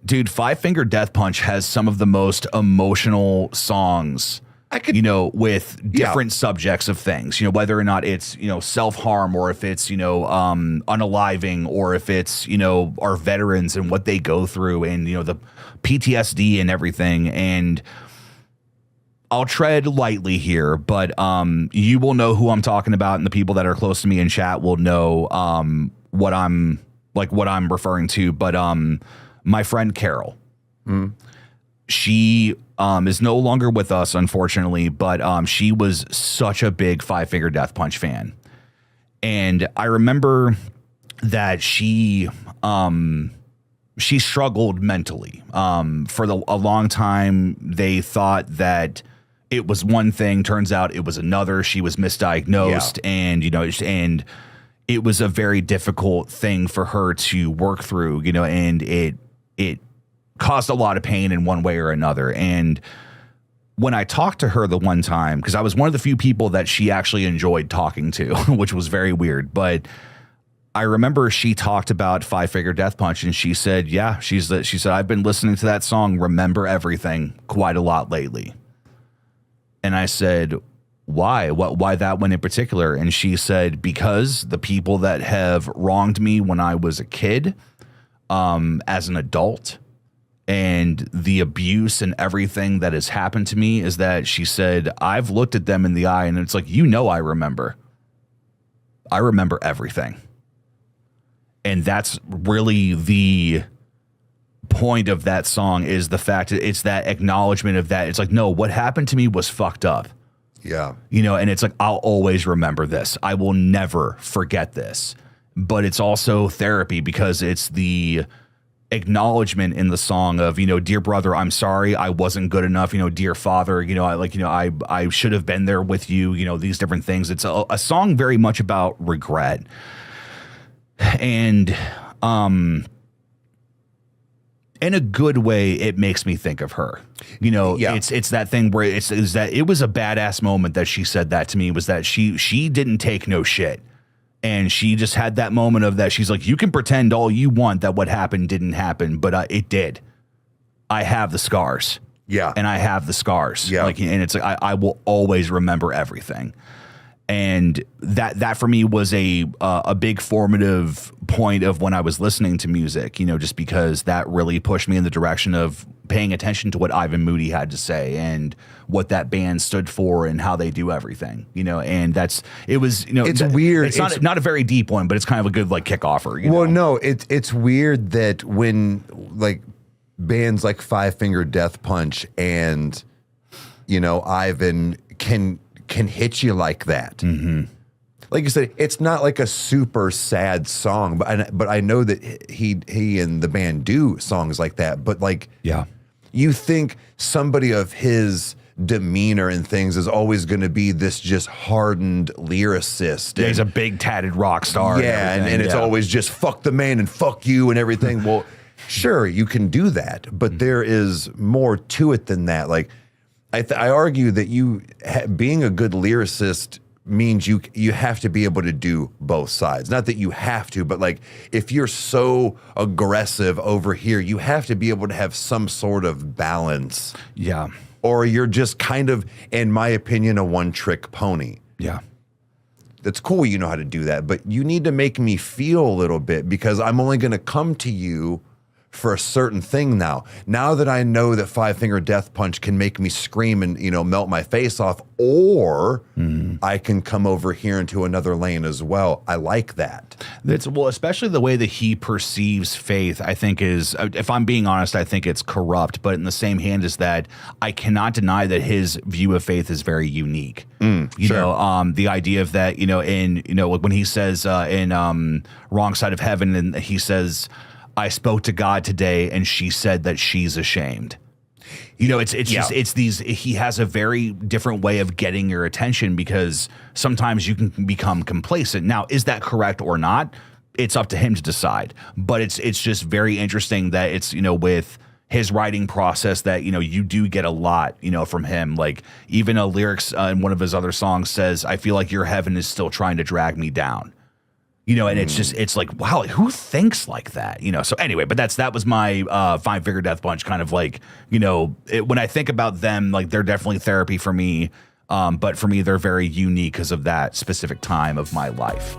Dude, Five Finger Death Punch has some of the most emotional songs, with different subjects of things, whether or not it's, self-harm, or if it's, unaliving, or if it's, our veterans and what they go through, and, the PTSD and everything. And I'll tread lightly here, but you will know who I'm talking about, and the people that are close to me in chat will know what I'm referring to. But my friend Carol, she is no longer with us, unfortunately, but she was such a big Five Finger Death Punch fan. And I remember that she struggled mentally. For a long time, they thought that it was one thing. Turns out it was another. She was misdiagnosed, and and it was a very difficult thing for her to work through. And it caused a lot of pain in one way or another. And when I talked to her the one time, because I was one of the few people that she actually enjoyed talking to, which was very weird, but I remember she talked about Five Finger Death Punch, and she said, she said, I've been listening to that song, Remember Everything, quite a lot lately. And I said, why? Why that one in particular? And she said, because the people that have wronged me when I was a kid, as an adult, and the abuse and everything that has happened to me, is that she said, I've looked at them in the eye, and it's like, I remember everything. And that's really the point of that song, is the fact that it's that acknowledgement of that. It's like, no, what happened to me was fucked up. Yeah. And it's like, I'll always remember this. I will never forget this. But it's also therapy, because it's the acknowledgement in the song of, dear brother, I'm sorry, I wasn't good enough. Dear father, I should have been there with you, these different things. It's a song very much about regret. And in a good way, it makes me think of her. It's that thing where is that it was a badass moment that she said that to me, was that she didn't take no shit. And she just had that moment of that. She's like, you can pretend all you want that what happened didn't happen, but it did. I have the scars. Yeah. And I have the scars. Yeah. And it's like, I will always remember everything. And that for me was a big formative point of when I was listening to music, just because that really pushed me in the direction of paying attention to what Ivan Moody had to say and what that band stood for and how they do everything, and it's weird. It's not a very deep one, but it's kind of a good kick-offer. No, it's weird that when bands like Five Finger Death Punch and, Ivan can hit you like that. Mm-hmm. Like you said, it's not like a super sad song, but I know that he and the band do songs like that. But you think somebody of his demeanor and things is always going to be this just hardened lyricist. Yeah, he's a big tatted rock star. Yeah, and it's always just fuck the man and fuck you and everything. Well, sure, you can do that, but there is more to it than that. I argue that being a good lyricist means you have to be able to do both sides. Not that you have to, but if you're so aggressive over here, you have to be able to have some sort of balance. Yeah. Or you're just kind of, in my opinion, a one-trick pony. Yeah. That's cool, you know how to do that, but you need to make me feel a little bit, because I'm only going to come to you for a certain thing now. Now that I know that Five Finger Death Punch can make me scream and, melt my face off, or I can come over here into another lane as well. I like that. Especially the way that he perceives faith, I think is, if I'm being honest, I think it's corrupt, but in the same hand is that I cannot deny that his view of faith is very unique. The idea of that, when he says in Wrong Side of Heaven, and he says, I spoke to God today and she said that she's ashamed. He has a very different way of getting your attention, because sometimes you can become complacent. Now, is that correct or not? It's up to him to decide. But it's just very interesting that it's, with his writing process that, you do get a lot, from him. Even a lyrics in one of his other songs says, I feel like your heaven is still trying to drag me down. You know, and it's like, wow, who thinks like that? You know, so anyway, but that was my Five Finger Death Punch kind of like, you know, when I think about them, like they're definitely therapy for me. But for me, they're very unique because of that specific time of my life.